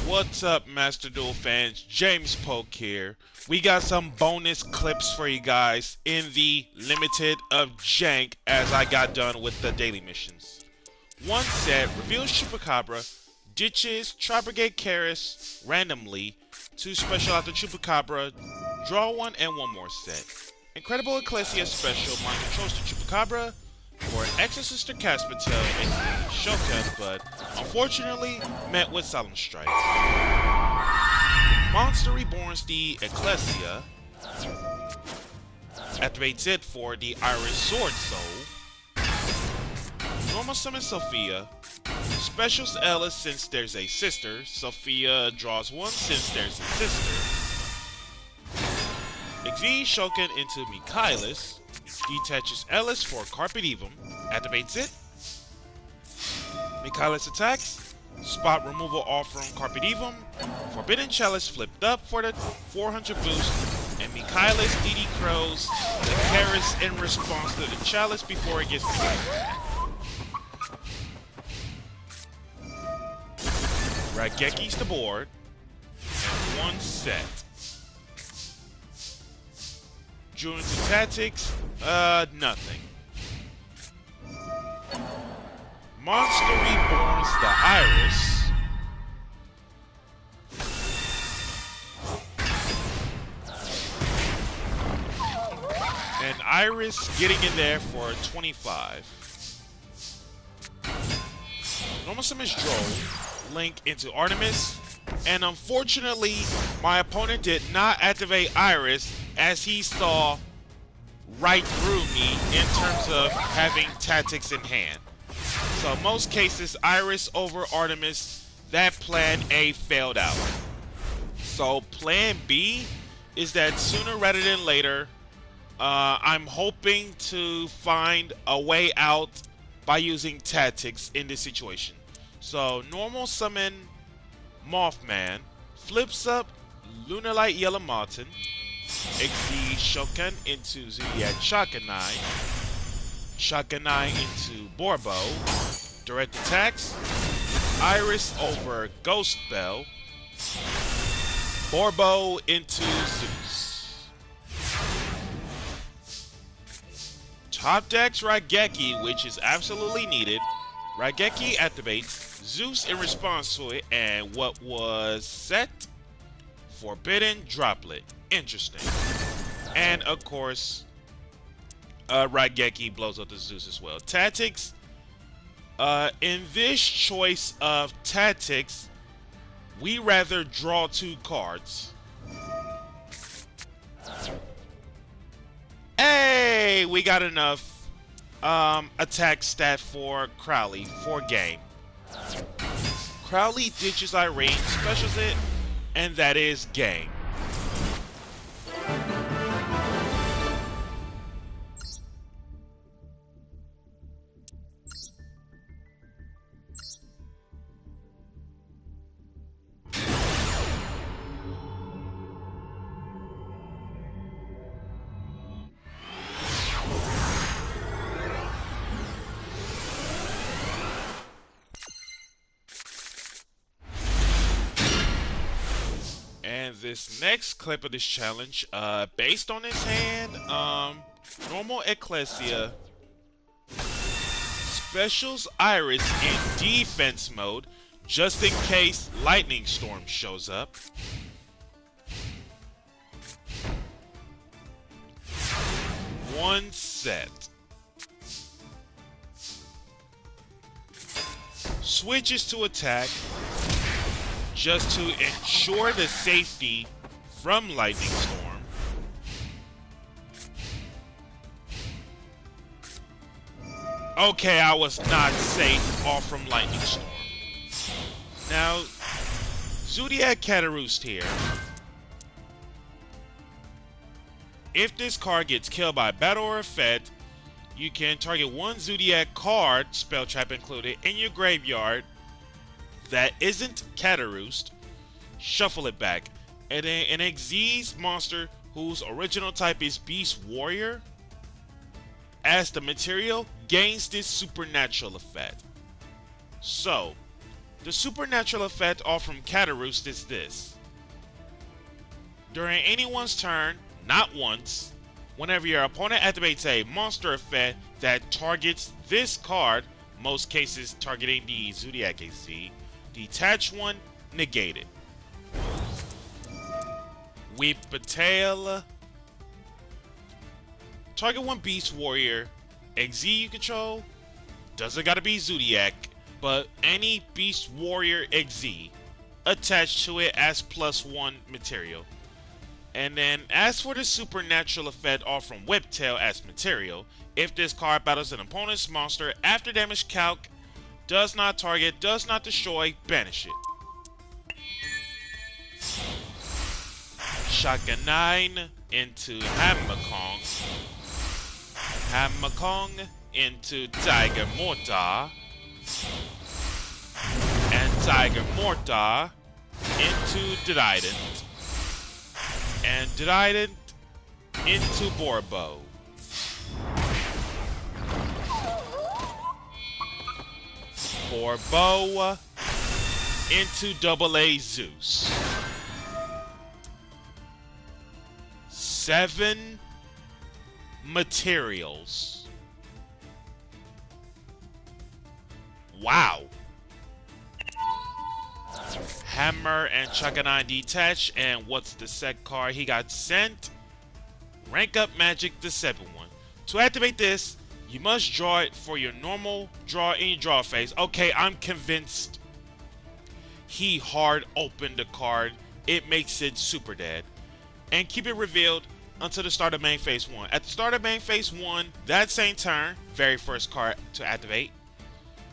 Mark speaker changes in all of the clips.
Speaker 1: What's up, Master Duel fans? James Polk here. We got some bonus clips for you guys in the limited of Jank as I got done with the daily missions. One set reveals Chupacabra, ditches Tri-Brigade Karis randomly to special out the Chupacabra, draw one and one more set. Incredible Ecclesia special mind controls the Chupacabra for Exorcist or Caspatel in the Shokan, but unfortunately met with Solemn Strike. Monster Reborns the Ecclesia, activates it for the Iris Sword Soul. Normal summon Sophia, specials Ella since there's a sister, Sophia draws one since there's a sister. Exceeds Shokan into Michaelis, detaches Ellis for Carpe Diem, activates it. Michaelis attacks, spot removal off from Carpe Diem, Forbidden Chalice flipped up for the 400 boost, and Michaelis DD Crows the Karis in response to the Chalice before it gets triggered. Rageki's the board, and one set. During the tactics, nothing. Monster Reborns the Iris. And Iris getting in there for 25. Normal summons Droll, Link into Artemis, and unfortunately, my opponent did not activate Iris as he saw right through me in terms of having tactics in hand. So in most cases, Iris over Artemis, that plan A failed out. So plan B is that sooner rather than later, I'm hoping to find a way out by using tactics in this situation. So normal summon Mothman, flips up Lunalight Yellow Martin, XD Shokan into Zodiac Shakanai, Shakanai into Borbo, direct attacks, Iris over Ghost Bell, Borbo into Zeus. Top decks Raigeki, which is absolutely needed. Raigeki activates Zeus in response to it, and what was set? Forbidden Droplet. Interesting. And of course, Raigeki blows up the Zeus as well. Tactics. In this choice of tactics, we rather draw two cards. Hey, we got enough attack stat for Crowley for game. Crowley ditches Irene, specials it, and that is game. And this next clip of this challenge, based on his hand, normal Ecclesia, specials Iris in defense mode, just in case Lightning Storm shows up. One set. Switches to attack, just to ensure the safety from Lightning Storm. Okay, I was not safe off from Lightning Storm. Now, Zodiac Cataroost here. If this card gets killed by battle or effect, you can target one Zodiac card, spell trap included, in your graveyard that isn't Cataroost, shuffle it back, and then an Xyz monster whose original type is Beast Warrior, as the material, gains this supernatural effect. So, The supernatural effect off from Cataroost is this. During anyone's turn, not once, whenever your opponent activates a monster effect that targets this card, most cases targeting the Zodiac AC, detach one, negate it. Whiptail. Target one Beast Warrior, XZ you control, doesn't gotta be Zodiac, but any Beast Warrior XZ attached to it as +1 material. And then as for the supernatural effect off from Whiptail as material, if this card battles an opponent's monster after damage calc, does not target, does not destroy, banish it. Shotgun 9 into Hammer Kong. Hammer Kong into Tiger Mortar. And Tiger Mortar into Derident. And Derident into Borbo. Borbo into AA Zeus. 7 materials. Wow. Hammer and Chakanai detach, and what's the set card he got sent? Rank up Magic, the 7 one. To activate this, you must draw it for your normal draw in your draw phase. Okay, I'm convinced he hard opened the card. It makes it super dead. And keep it revealed until the start of main phase 1. At the start of main phase 1, that same turn, very first card to activate,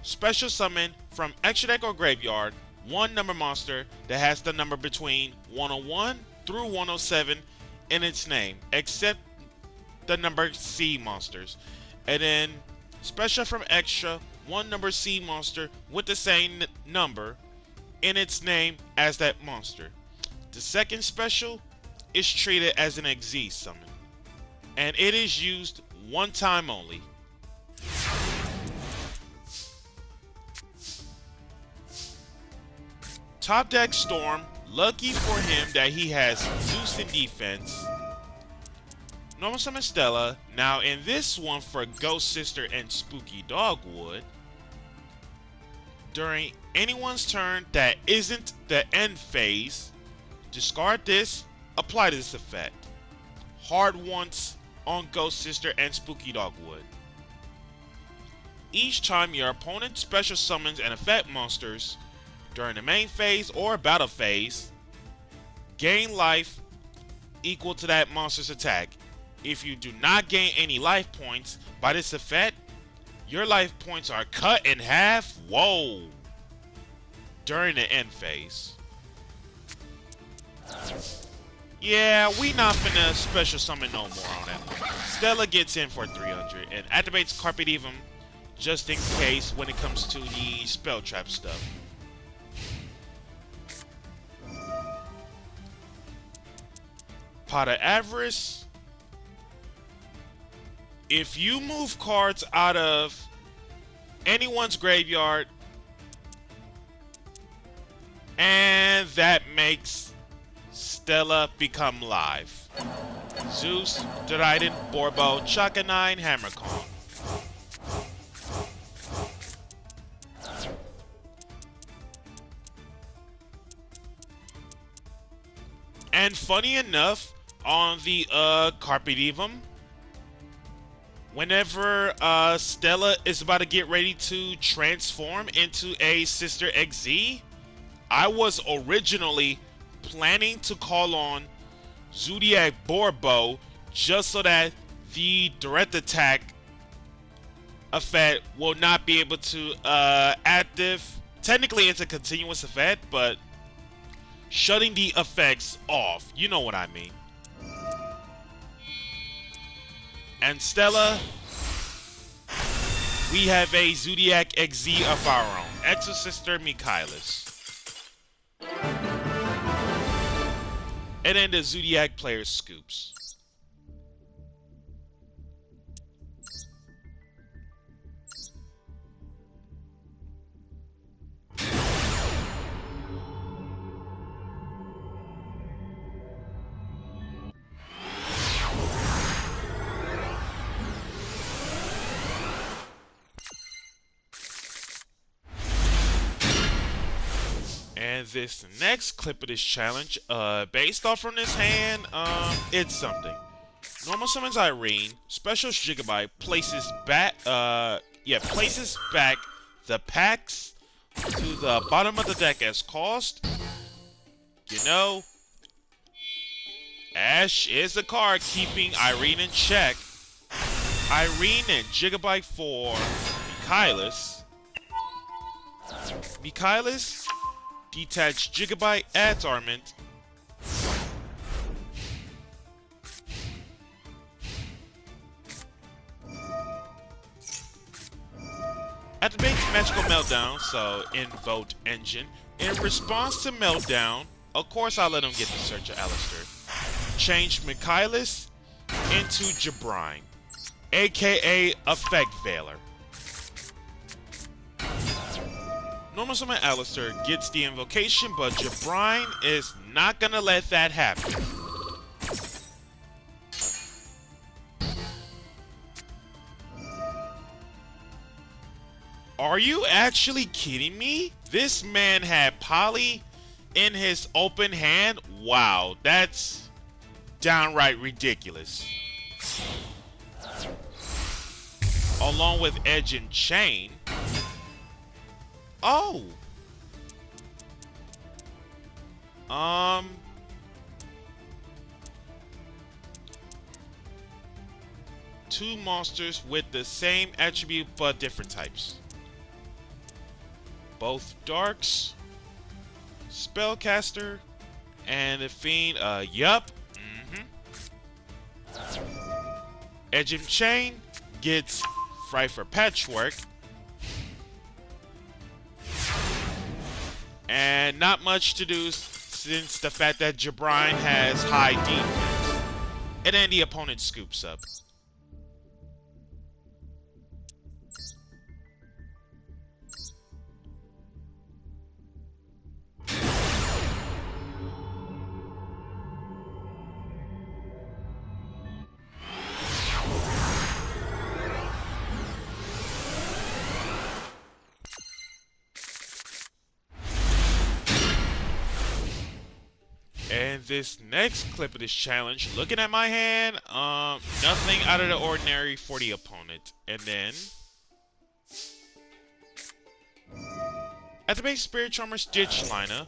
Speaker 1: special summon from extra deck or graveyard, 1 number monster that has the number between 101 through 107 in its name, except the number C monsters. And then special from extra, 1 number C monster with the same number in its name as that monster. The second special is treated as an XZ summon, and it is used 1 time only. Top deck Storm, lucky for him that he has Zeus in defense. Normal summon Stella. Now in this one for Ghost Sister and Spooky Dogwood, during anyone's turn that isn't the end phase, discard this, apply this effect. Hard once on Ghost Sister and Spooky Dogwood. Each time your opponent special summons and effect monsters during the main phase or battle phase, gain life equal to that monster's attack. If you do not gain any life points by this effect, your life points are cut in half. Whoa! During the end phase. Yeah, we not finna special summon no more on that one. Stella gets in for 300 and activates Carpe Diem just in case when it comes to the spell trap stuff. Pot of Avarice. If you move cards out of anyone's graveyard, and that makes Stella become live. Zeus, Derident, Borbo, Chaka 9, Hammer Kong. And funny enough, on the Carpe Diem, whenever Stella is about to get ready to transform into a Sister XZ, I was originally planning to call on Zodiac Borbo just so that the direct attack effect will not be able to active. Technically it's a continuous effect, but shutting the effects off, you know what I mean. And Stella, we have a Zodiac XZ of our own, Exorcister Michaelis. And then the Zodiac player scoops. And this next clip of this challenge, based off from this hand, it's something. Normal summons Irene, special Gigabyte places back the packs to the bottom of the deck as cost. You know, Ash is the card keeping Irene in check. Irene and Gigabyte for Michaelis. Michaelis, detach Gigabyte, adds Armament. Activates Magical Meltdown, so invoke Engine. In response to Meltdown, of course I let him get the Search of Alistair. Change Michaelis into Jabrine, aka Effect Veiler. Normal summon Alistair gets the invocation, but Jabrine is not gonna let that happen. Are you actually kidding me? This man had Poly in his open hand? Wow, that's downright ridiculous. Along with Edge and Chain. Oh. Two monsters with the same attribute but different types. Both Darks, Spellcaster, and the Fiend. Yup. Edge and Chain gets Fright for Patchwork. And not much to do since the fact that Jabrine has high defense. And then the opponent scoops up. And this next clip of this challenge, looking at my hand, nothing out of the ordinary for the opponent. And then activate Spirit Charmer Stitch Liner,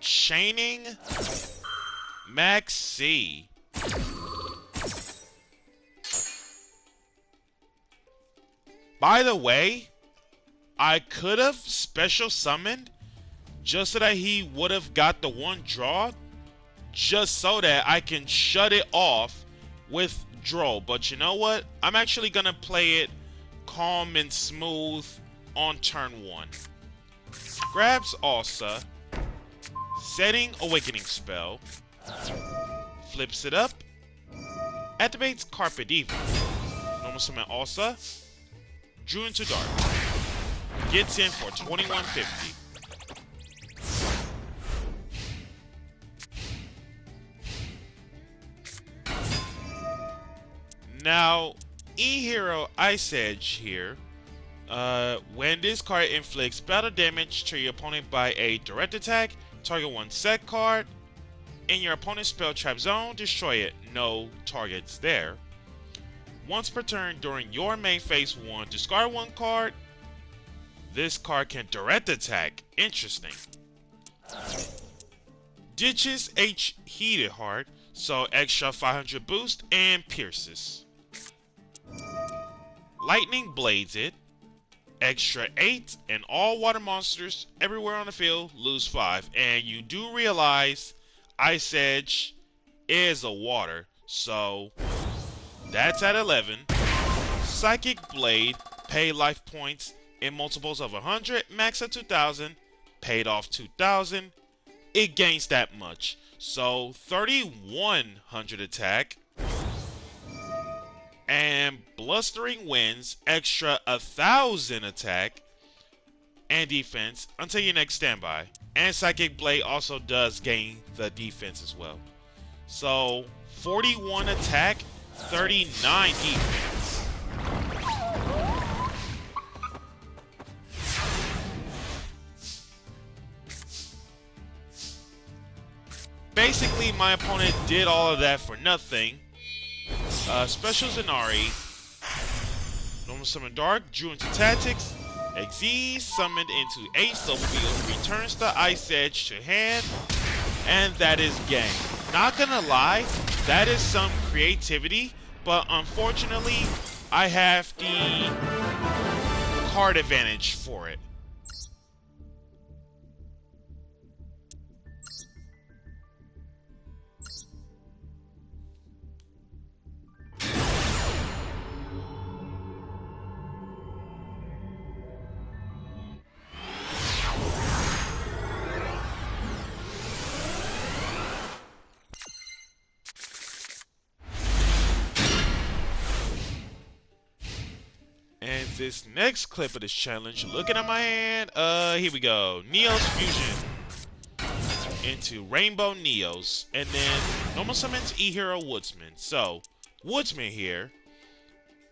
Speaker 1: chaining Max C. By the way, I could have special summoned just so that he would have got the one draw, just so that I can shut it off with draw. But you know what? I'm actually going to play it calm and smooth on turn 1. Grabs Alsa, setting Awakening Spell, flips it up, activates Carpet Diva, normal summon Alsa, drew into Dark, gets in for 2150. Now, E-Hero Ice Edge here. When this card inflicts battle damage to your opponent by a direct attack, target one set card in your opponent's spell trap zone, destroy it. No targets there. Once per turn during your main phase 1, discard one card. This card can direct attack. Interesting. Ditches H Heated Heart, so extra 500 boost and pierces. Lightning Blades it, extra 8, and all water monsters everywhere on the field lose 5. And you do realize Ice Edge is a water, so that's at 11. Psychic Blade, pay life points in multiples of 100, max at 2000, paid off 2000. It gains that much, so 3100 attack. And Blustering Winds, extra 1000 attack and defense until your next standby. And Psychic Blade also does gain the defense as well. So 41 attack, 39 defense. Unfortunately, my opponent did all of that for nothing. Special Zenari. Normal Summon Dark, drew into Tactics. Xyz summoned into Ace of Field, returns the Ice Edge to hand, and that is game. Not gonna lie, that is some creativity, but unfortunately, I have the card advantage for it. And this next clip of this challenge, looking at my hand, here we go. Neos Fusion into Rainbow Neos, and then normal summons E-Hero Woodsman. So, Woodsman here,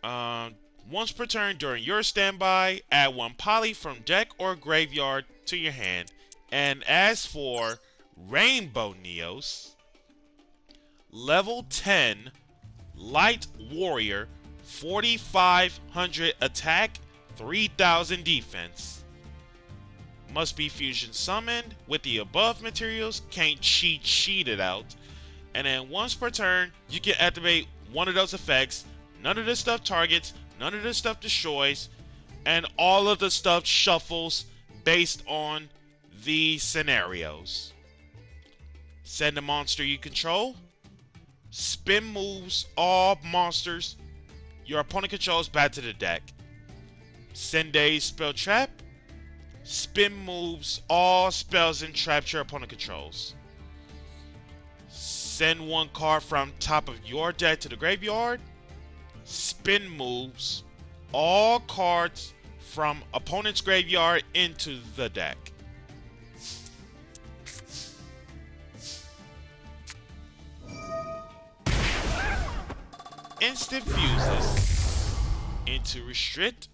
Speaker 1: once per turn during your standby, add 1 poly from deck or graveyard to your hand. And as for Rainbow Neos, level 10 Light Warrior, 4,500 attack, 3,000 defense. Must be fusion summoned with the above materials, can't cheat it out. And then once per turn, you can activate one of those effects. None of the stuff targets, none of the stuff destroys, and all of the stuff shuffles based on the scenarios. Send a monster you control. Spin moves all monsters your opponent controls back to the deck. Send a spell trap. Spin moves all spells and traps your opponent controls. Send 1 card from top of your deck to the graveyard. Spin moves all cards from opponent's graveyard into the deck. Instant fuses into Restrict.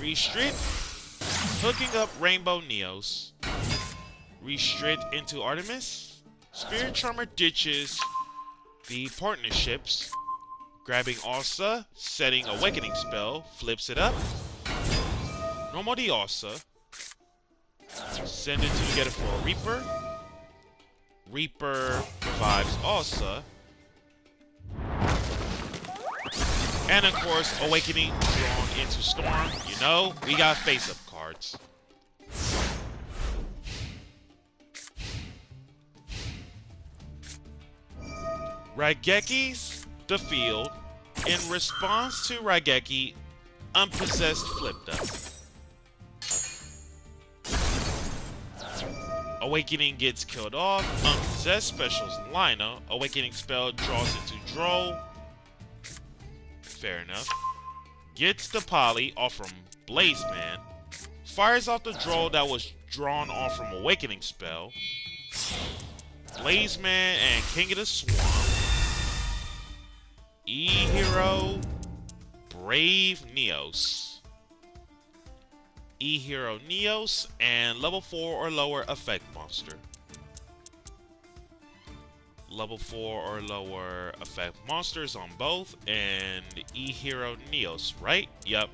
Speaker 1: Restrict, hooking up Rainbow Neos. Restrict into Artemis. Spirit Charmer ditches the partnerships, grabbing Alsa, setting Awakening spell, flips it up. Normal the Alsa. Send it to get it for a Reaper. Reaper revives Alsa. And of course, Awakening drawn into Storm. You know, we got face-up cards. Raigeki's the field. In response to Raigeki, Unpossessed flipped up. Awakening gets killed off. Unpossessed specials Lina. Awakening spell draws into Droll. Fair enough. Gets the poly off from Blazeman. Fires off the Droll that was drawn off from Awakening spell. Blazeman and King of the Swamp. E-Hero Brave Neos. E-Hero Neos and level 4 or lower effect monster. Level 4 or lower effect monsters on both, and E-Hero Neos, right? Yep.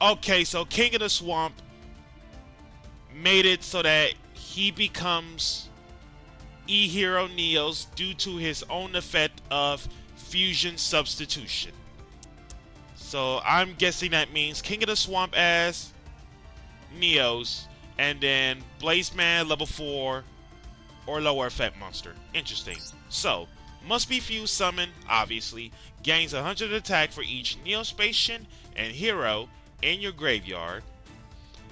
Speaker 1: Okay, so King of the Swamp made it so that he becomes E-Hero Neos due to his own effect of fusion substitution. So I'm guessing that means King of the Swamp as Neos, and then Blazeman level 4 or lower effect monster. Interesting. So, must be fused summon, obviously. Gains 100 attack for each Neospatian and hero in your graveyard.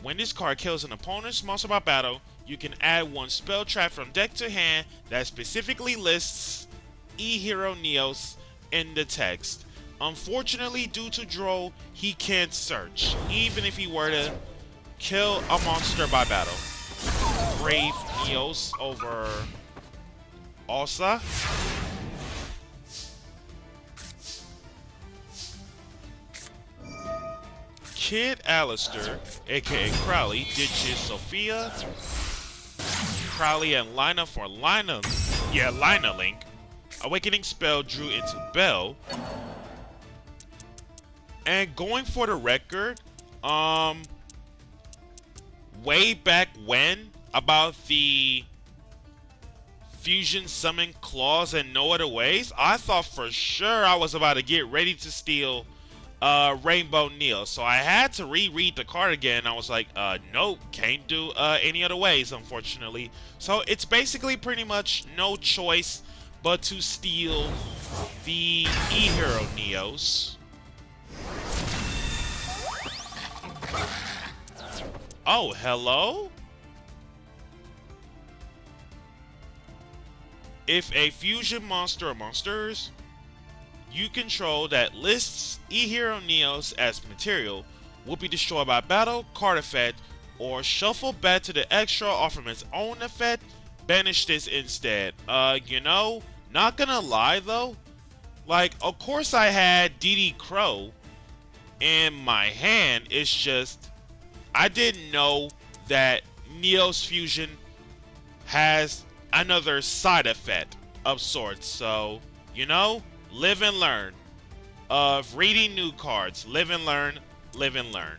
Speaker 1: When this card kills an opponent's monster by battle, you can add 1 spell trap from deck to hand that specifically lists E-Hero Neos in the text. Unfortunately, due to Droll, he can't search, even if he were to kill a monster by battle. Brave Neos over Alsa. Kid Alistair, aka Crowley, ditches Sophia, Crowley and Lina for Lina Link. Awakening spell drew into Bell. And going for the record, way back when, about the fusion summon clause and no other ways, I thought for sure I was about to get ready to steal Rainbow Neil. So I had to reread the card again. I was like, nope, can't do any other ways, unfortunately. So it's basically pretty much no choice but to steal the E-Hero Neos. Oh, hello? If a fusion monster or monsters you control that lists E-Hero Neos as material will be destroyed by battle, card effect, or shuffle back to the extra or from its own effect, banish this instead. You know, not gonna lie though, like, of course I had DD Crow in my hand, it's just I didn't know that Neo's fusion has another side effect of sorts. So, you know, live and learn. Of reading new cards, live and learn, live and learn.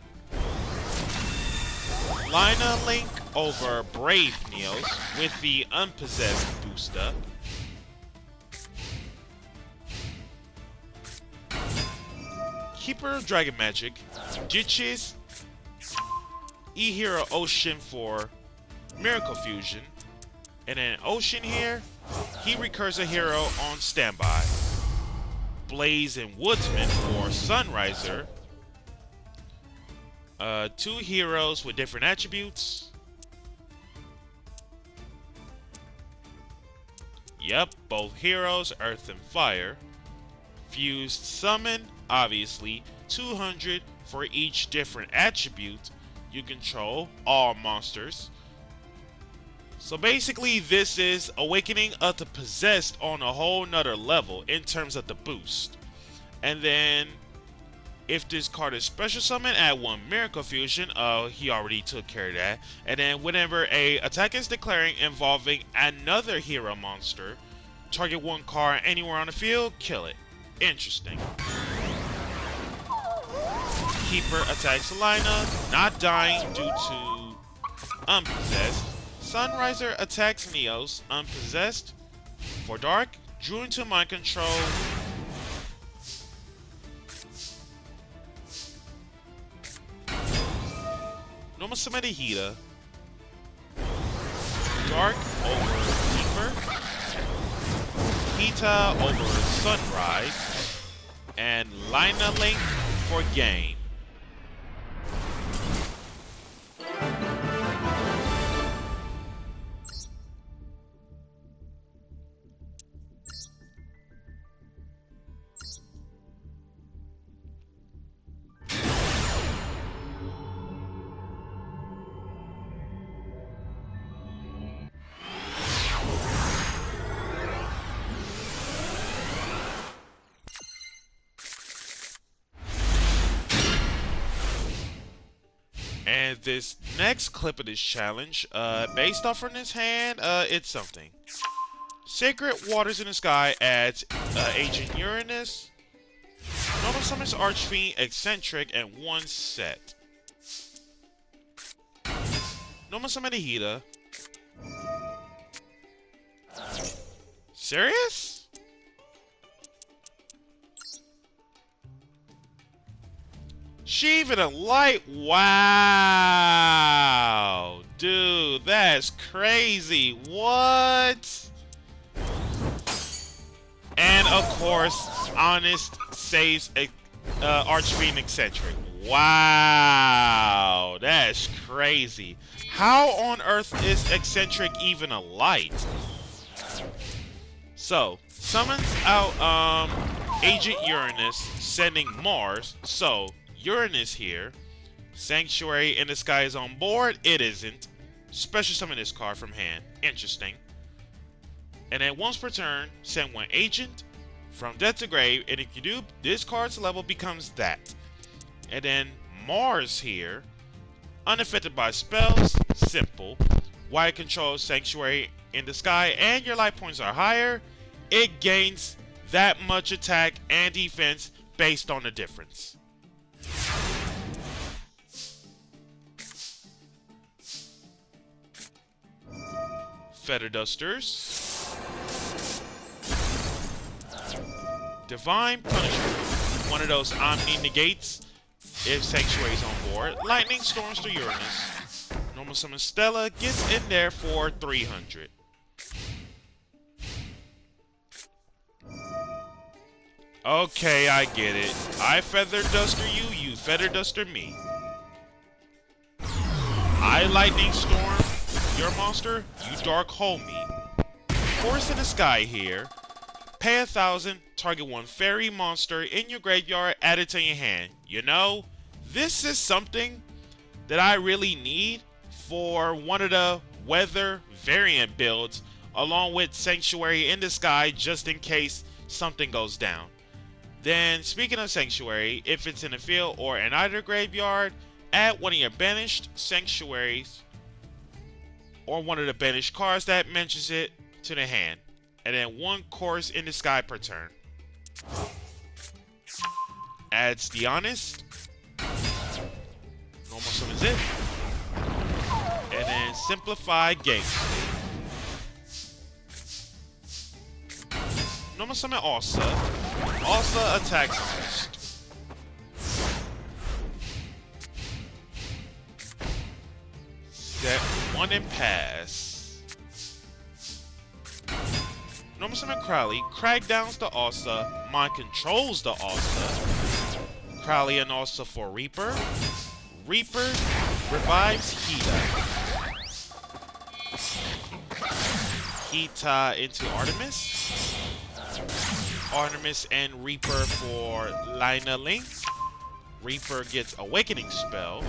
Speaker 1: Lina Link over Brave Neos with the Unpossessed booster. Keeper of Dragon Magic ditches E-Hero Ocean for Miracle Fusion. And then Ocean here, he recurs a hero on standby. Blaze and Woodsman for Sunriser. Two heroes with different attributes. Yep, both heroes, Earth and Fire. Fused Summon, obviously, 200 for each different attribute you control, all monsters. So basically this is Awakening of the Possessed on a whole nother level in terms of the boost. And then if this card is special summon, add 1 Miracle Fusion. He already took care of that. And then whenever a attack is declaring involving another hero monster, target 1 card anywhere on the field, kill it. Interesting. Keeper attacks Lina, not dying due to Unpossessed. Sunriser attacks Neos, Unpossessed. For Dark, drew into mind control. Normal Summon Hida. Dark over Keeper. Hita over Sunrise. And Lina Link for game. And this next clip of this challenge, based off from this hand, it's something. Sacred Waters in the Sky adds Agent Uranus, Normal Summons Archfiend, Eccentric, and 1 set. Normal Summon Hida. Serious? She even a light? Wow. Dude, that's crazy. What? And of course, Honest saves Archfiend Eccentric. Wow. That's crazy. How on earth is Eccentric even a light? So, summons out Agent Uranus, sending Mars. So, Uranus here. Sanctuary in the Sky is on board. It isn't. Special summon this card from hand. Interesting. And then once per turn, send 1 agent from death to grave. And if you do, this card's level becomes that. And then Mars here. Unaffected by spells, simple. While it controls Sanctuary in the sky and your life points are higher, it gains that much attack and defense based on the difference. Feather Dusters. Divine Punishment. One of those Omni negates if Sanctuary is on board. Lightning Storms to Uranus. Normal Summon Stella gets in there for 300. Okay, I get it. I Feather Duster you, you Feather Duster me. I Lightning Storm your monster, you Dark Hole me. Force in the Sky here. Pay 1,000, target one fairy monster in your graveyard, add it to your hand. You know, this is something that I really need for one of the weather variant builds, along with Sanctuary in the Sky, just in case something goes down. Then, speaking of Sanctuary, if it's in the field or in either graveyard, add one of your banished Sanctuaries or one of the banished cards that mentions it to the hand. And then one Chorus in the Sky per turn. Adds the Honest. Normal summons it. And then Simplify Gate. Normal summon Alsa. Alsa attacks first. Set one and pass. Normal summon Crowley. Crag downs the Alsa. Mind controls the Alsa. Crowley and Alsa for Reaper. Reaper revives Hita. Hita into Artemis. Artemis and Reaper for Lina Link. Reaper gets Awakening Spell.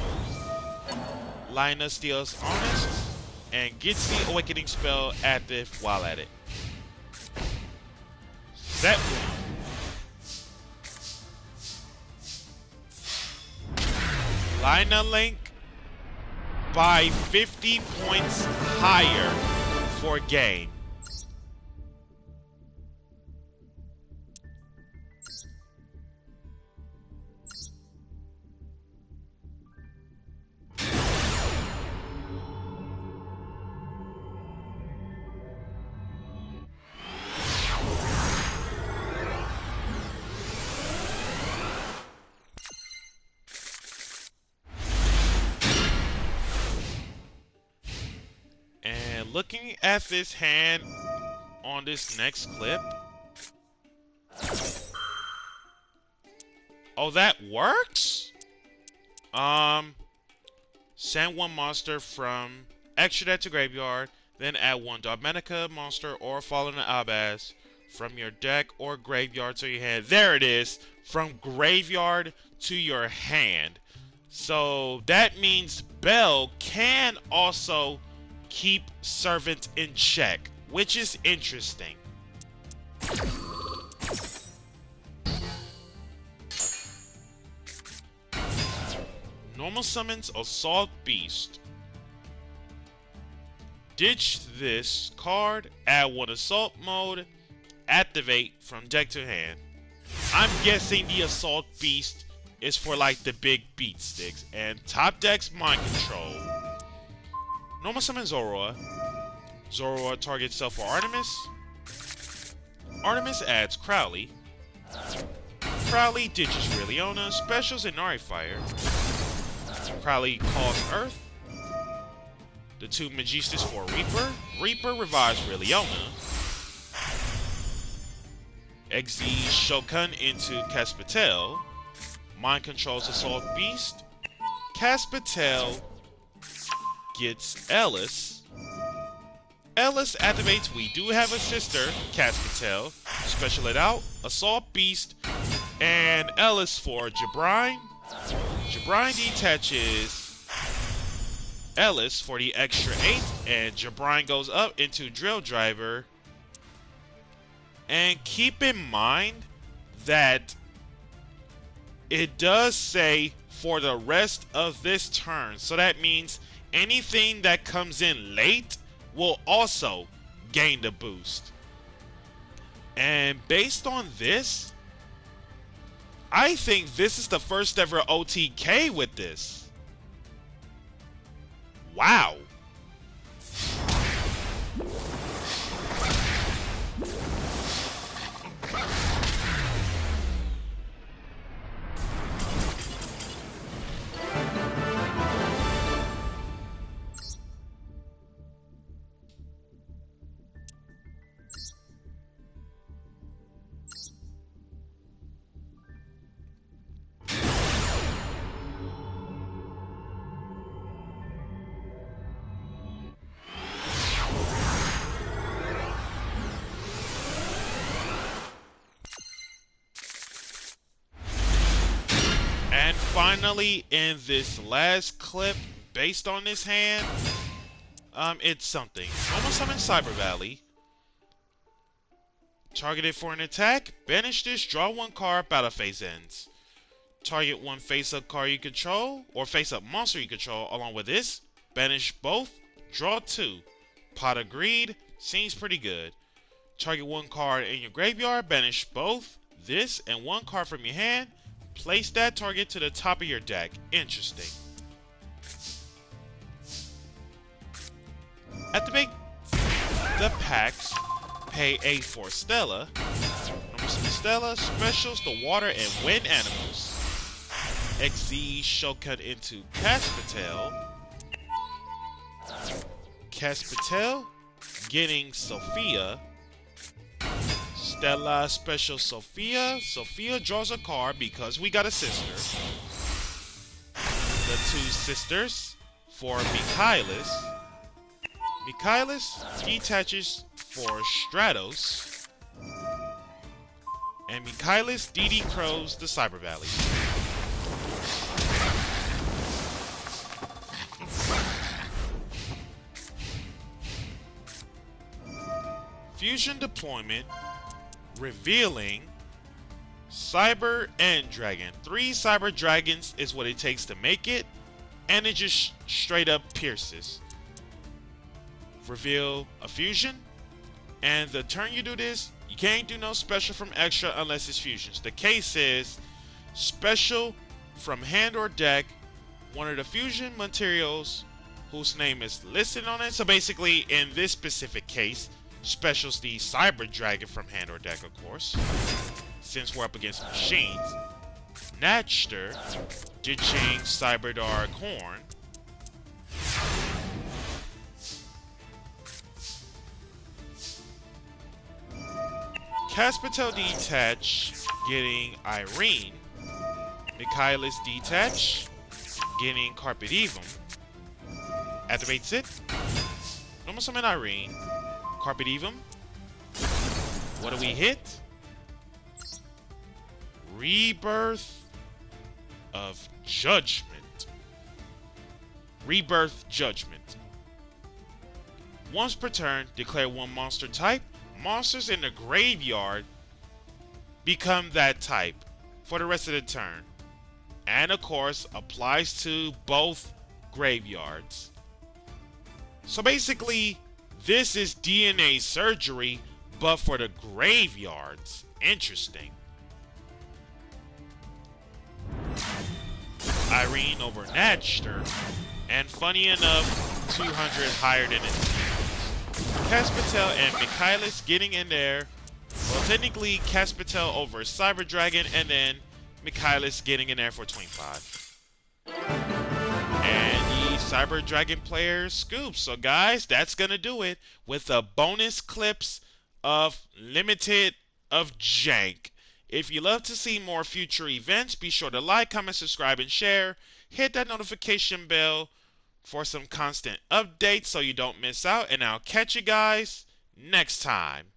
Speaker 1: Lina steals Honest and gets the Awakening Spell active while at it. Set one. Lina Link by 50 points higher for game. Looking at this hand on this next clip. Oh, that works? Send one monster from extra deck to graveyard, then add one Dogmatica monster or Fallen Albaz from your deck or graveyard to your hand. There it is, from graveyard to your hand. So that means Bell can also keep Servant in check, which is interesting. Normal summons Assault Beast. Ditch this card, add one Assault mode, activate from deck to hand. I'm guessing the Assault Beast is for like the big beat sticks, and top deck's Mind Control. Normal summon Zorua. Zorua targets self for Artemis. Artemis adds Crowley. Crowley ditches Reliona. Specials Inari Fire. Crowley calls Earth. The two Magistas for Reaper. Reaper revives Reliona. Exes Shokan into Caspatel. Mind controls Assault Beast. Caspatel gets Ellis. Ellis activates We Do Have a Sister, Caspatel. Special it out, Assault Beast, and Ellis for Jabrine. Jabrine detaches Ellis for the extra 8, and Jabrine goes up into Drill Driver. And keep in mind that it does say for the rest of this turn. So that means anything that comes in late will also gain the boost. And based on this, I think this is the first ever OTK with this. Wow. And finally, in this last clip, based on this hand, it's something. Almost summon Cyber Valley. Target it for an attack. Banish this. Draw one card. Battle phase ends. Target one face-up card you control, or face-up monster you control, along with this. Banish both. Draw two. Pot of Greed. Seems pretty good. Target one card in your graveyard. Banish both. This and one card from your hand. Place that target to the top of your deck. Interesting. Activate the packs. Pay 8 for Stella. Normal summon Stella. Specials the water and wind animals. XZ shortcut into Caspatel. Caspatel getting Sophia. Stella special Sophia. Sophia draws a card because we got a sister. The two sisters for Michaelis. Michaelis detaches for Stratos. And Michaelis DD Crows the Cyber Valley. Fusion deployment, revealing Cyber and Dragon. 3 Cyber Dragons is what it takes to make it, and it just straight up pierces. Reveal a fusion, and the turn you do this, you can't do no special from extra unless it's fusions. The case is special from hand or deck, one of the fusion materials whose name is listed on it. So basically, in this specific case, specials the Cyber Dragon from hand or deck, of course, since we're up against machines. Natcher, ditching Cyber Dark Horn. Caspatel detach, getting Irene. Michaelis detach, getting Carpet Evum. Activates it. Normal summon Irene. Carpet Evum. What do we hit? Rebirth of Judgment. Rebirth Judgment. Once per turn, declare one monster type. Monsters in the graveyard become that type for the rest of the turn. And of course, applies to both graveyards. So basically, this is DNA surgery, but for the graveyards. Interesting. Irene over Natcher, and funny enough, 200 higher than it. Caspatel and Michaelis getting in there. Well, technically, Caspatel over Cyber Dragon, and then Michaelis getting in there for 25. And the Cyber Dragon player scoops. So guys, that's gonna do it with the bonus clips of Limited of Jank. If you love to see more future events, be sure to like, comment, subscribe, and share. Hit that notification bell for some constant updates so you don't miss out. And I'll catch you guys next time.